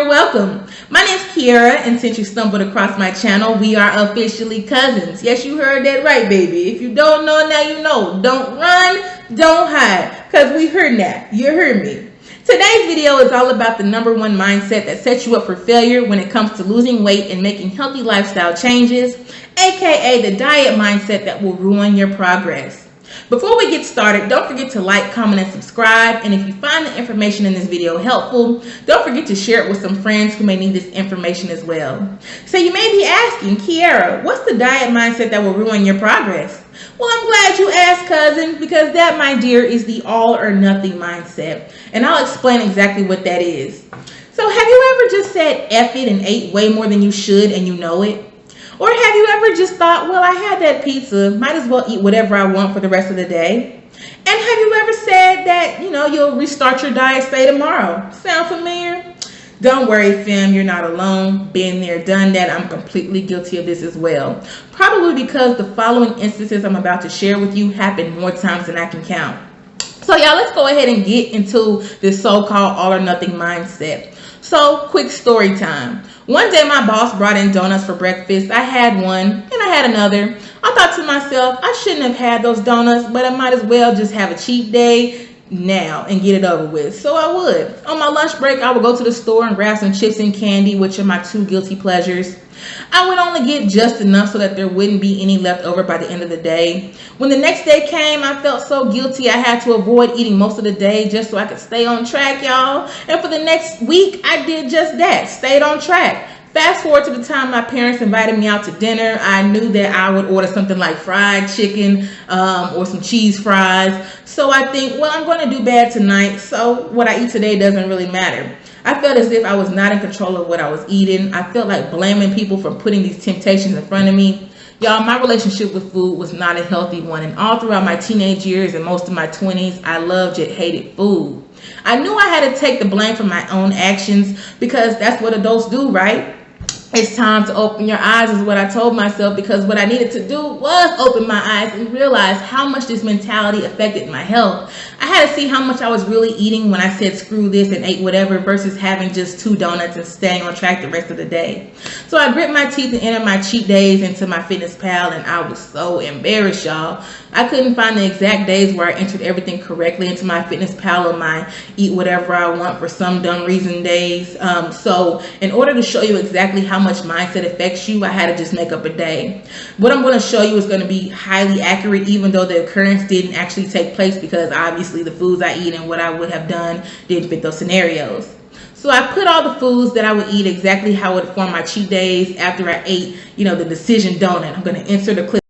you're welcome. My name's Kiara, and since you stumbled across my channel, we are officially cousins. Yes, you heard that right, baby. If you don't know, now you know. Don't run, don't hide, because we heard that. You heard me. Today's video is all about the #1 mindset that sets you up for failure when it comes to losing weight and making healthy lifestyle changes, aka the diet mindset that will ruin your progress. Before we get started, don't forget to like, comment, and subscribe. And if you find the information in this video helpful, don't forget to share it with some friends who may need this information as well. So you may be asking, Kiara, what's the diet mindset that will ruin your progress? Well, I'm glad you asked, cousin, because that, my dear, is the all or nothing mindset. And I'll explain exactly what that is. So have you ever just said F it and ate way more than you should and you know it? Or have you ever just thought, well, I had that pizza, might as well eat whatever I want for the rest of the day? And have you ever said that, you'll restart your diet, say tomorrow? Sound familiar? Don't worry, fam, you're not alone. Been there, done that. I'm completely guilty of this as well. Probably because the following instances I'm about to share with you happen more times than I can count. So y'all, let's go ahead and get into this so-called all or nothing mindset. So, quick story time. One day my boss brought in donuts for breakfast. I had one and I had another. I thought to myself, I shouldn't have had those donuts, but I might as well just have a cheat day now and get it over with. So I would. On my lunch break, I would go to the store and grab some chips and candy, which are my two guilty pleasures. I would only get just enough so that there wouldn't be any left over by the end of the day. When the next day came, I felt so guilty I had to avoid eating most of the day just so I could stay on track, y'all. And for the next week, I did just that, stayed on track. Fast forward to the time my parents invited me out to dinner. I knew that I would order something like fried chicken or some cheese fries. So I think, well, I'm going to do bad tonight, so what I eat today doesn't really matter. I felt as if I was not in control of what I was eating. I felt like blaming people for putting these temptations in front of me. Y'all, my relationship with food was not a healthy one, and all throughout my teenage years and most of my 20s, I loved yet hated food. I knew I had to take the blame for my own actions because that's what adults do, right? It's time to open your eyes is what I told myself, because what I needed to do was open my eyes and realize how much this mentality affected my health. I had to see how much I was really eating when I said screw this and ate whatever versus having just 2 donuts and staying on track the rest of the day. So I grit my teeth and entered my cheat days into my fitness pal, and I was so embarrassed, y'all. I couldn't find the exact days where I entered everything correctly into my fitness pal or my eat whatever I want for some dumb reason days. So in order to show you exactly how much mindset affects you, I had to just make up a day. What I'm going to show you is going to be highly accurate, even though the occurrence didn't actually take place, because obviously the foods I eat and what I would have done didn't fit those scenarios. So I put all the foods that I would eat exactly how it would form my cheat days after I ate, the decision donut. I'm going to insert a clip.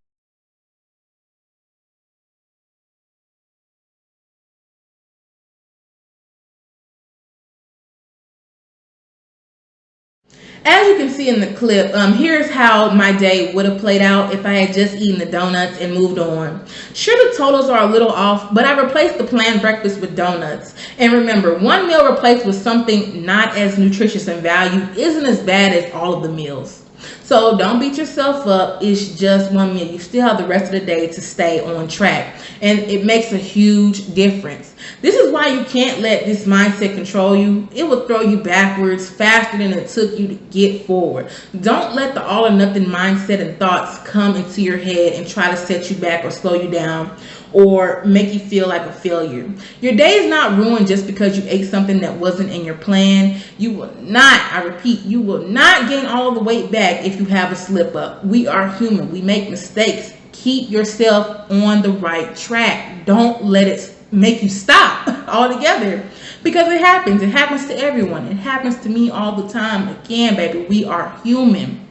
As you can see in the clip, here's how my day would have played out if I had just eaten the donuts and moved on. Sure, the totals are a little off, but I replaced the planned breakfast with donuts. And remember, one meal replaced with something not as nutritious in value isn't as bad as all of the meals. So don't beat yourself up. It's just one meal. You still have the rest of the day to stay on track. And it makes a huge difference. This is why you can't let this mindset control you. It will throw you backwards faster than it took you to get forward. Don't let the all or nothing mindset and thoughts come into your head and try to set you back or slow you down or make you feel like a failure. Your day is not ruined just because you ate something that wasn't in your plan. You will not, I repeat, you will not gain all the weight back if you have a slip up. We are human. We make mistakes. Keep yourself on the right track. Don't let it make you stop altogether, because it happens. It happens to everyone. It happens to me all the time. Again, baby, we are human.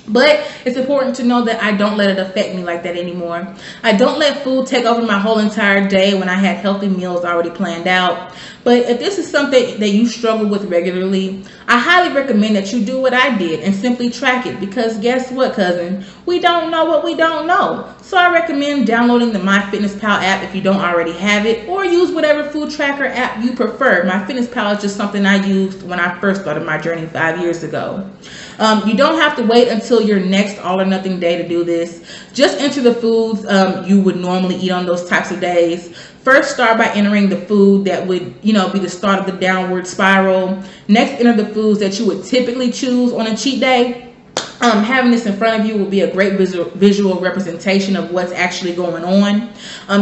But it's important to know that I don't let it affect me like that anymore. I don't let food take over my whole entire day when I had healthy meals already planned out. But if this is something that you struggle with regularly, I highly recommend that you do what I did and simply track it, because guess what, cousin? We don't know what we don't know. So I recommend downloading the MyFitnessPal app if you don't already have it, or use whatever food tracker app you prefer. MyFitnessPal is just something I used when I first started my journey 5 years ago. You don't have to wait until your next all or nothing day to do this. Just enter the foods you would normally eat on those types of days. First, start by entering the food that would, be the start of the downward spiral. Next, enter the foods that you would typically choose on a cheat day. Having this in front of you will be a great visual representation of what's actually going on.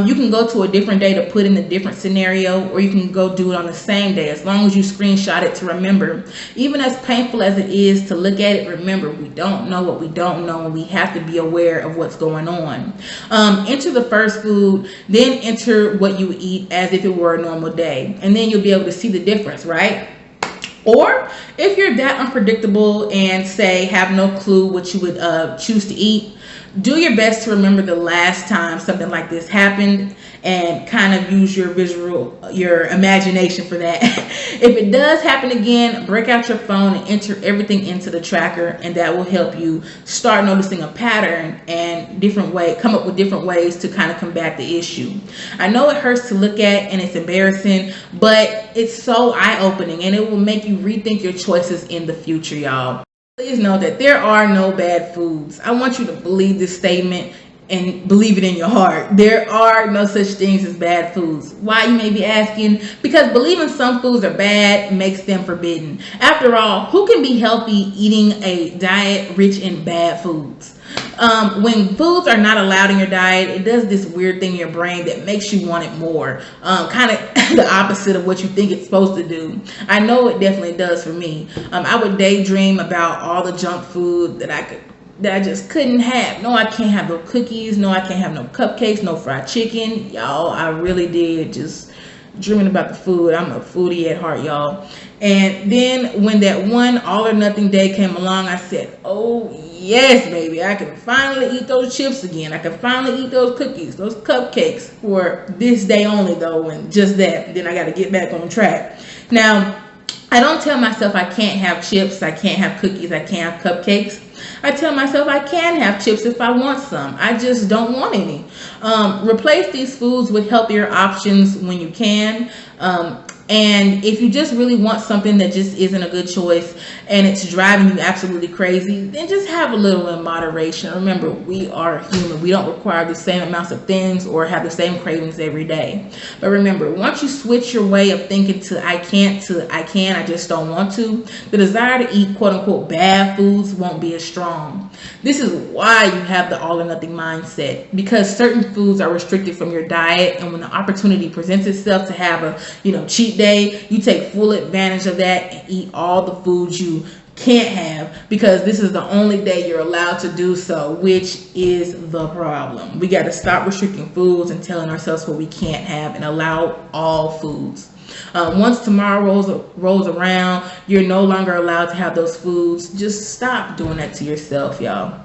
You can go to a different day to put in a different scenario, or you can go do it on the same day, as long as you screenshot it to remember. Even as painful as it is to look at it, remember, we don't know what we don't know, and we have to be aware of what's going on. Enter the first food, then enter what you eat as if it were a normal day, and then you'll be able to see the difference, right? Or if you're that unpredictable and say have no clue what you would choose to eat, do your best to remember the last time something like this happened and kind of use your imagination for that. If it does happen again, break out your phone and enter everything into the tracker, and that will help you start noticing a pattern and come up with different ways to kind of combat the issue. I know it hurts to look at and it's embarrassing, but it's so eye-opening, and it will make you rethink your choices in the future, y'all. Please know that there are no bad foods. I want you to believe this statement and believe it in your heart. There are no such things as bad foods. Why, you may be asking? Because believing some foods are bad makes them forbidden. After all, who can be healthy eating a diet rich in bad foods? When foods are not allowed in your diet, it does this weird thing in your brain that makes you want it more. Kind of the opposite of what you think it's supposed to do. I know it definitely does for me. I would daydream about all the junk food that I just couldn't have. No, I can't have no cookies. No, I can't have no cupcakes, no fried chicken. Y'all, I really did just dreaming about the food. I'm a foodie at heart, y'all. And then when that one all or nothing day came along, I said, oh yes, baby, I can finally eat those chips again. I can finally eat those cookies, those cupcakes for this day only though, and just that. Then I got to get back on track. Now, I don't tell myself I can't have chips, I can't have cookies, I can't have cupcakes. I tell myself I can have chips if I want some. I just don't want any. Replace these foods with healthier options when you can. And if you just really want something that just isn't a good choice and it's driving you absolutely crazy, then just have a little in moderation. Remember, we are human. We don't require the same amounts of things or have the same cravings every day. But remember, once you switch your way of thinking to I can't to I can, I just don't want to, the desire to eat quote unquote bad foods won't be as strong. This is why you have the all or nothing mindset, because certain foods are restricted from your diet, and when the opportunity presents itself to have a cheat day, you take full advantage of that and eat all the foods you can't have, because this is the only day you're allowed to do so, which is the problem. We got to stop restricting foods and telling ourselves what we can't have and allow all foods. Once tomorrow rolls around, you're no longer allowed to have those foods. Just stop doing that to yourself, y'all.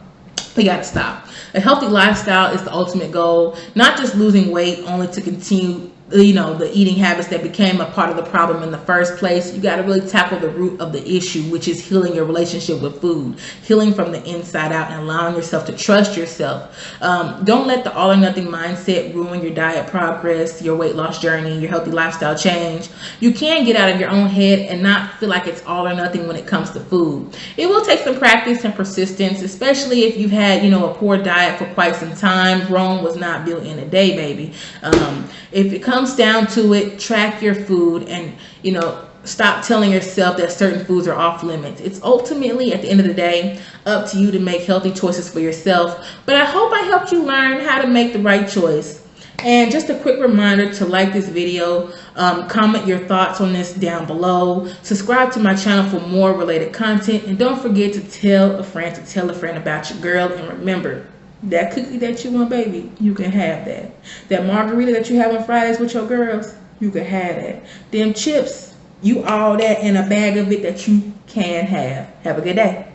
We got to stop. A healthy lifestyle is the ultimate goal, not just losing weight only to continue the eating habits that became a part of the problem in the first place. You got to really tackle the root of the issue, which is healing your relationship with food, healing from the inside out, and allowing yourself to trust yourself. Don't let the all or nothing mindset ruin your diet progress, your weight loss journey, your healthy lifestyle change. You can get out of your own head and not feel like it's all or nothing when it comes to food. It will take some practice and persistence, especially if you've had a poor diet for quite some time. Rome was not built in a day, baby. If it comes down to it, track your food and stop telling yourself that certain foods are off limits. It's ultimately, at the end of the day, up to you to make healthy choices for yourself. But I hope I helped you learn how to make the right choice. And just a quick reminder to like this video, comment your thoughts on this down below, subscribe to my channel for more related content, and don't forget to tell a friend about your girl. And remember, that cookie that you want, baby, you can have that. That margarita that you have on Fridays with your girls, you can have that. Them chips, you all that in a bag of it that you can have. Have a good day.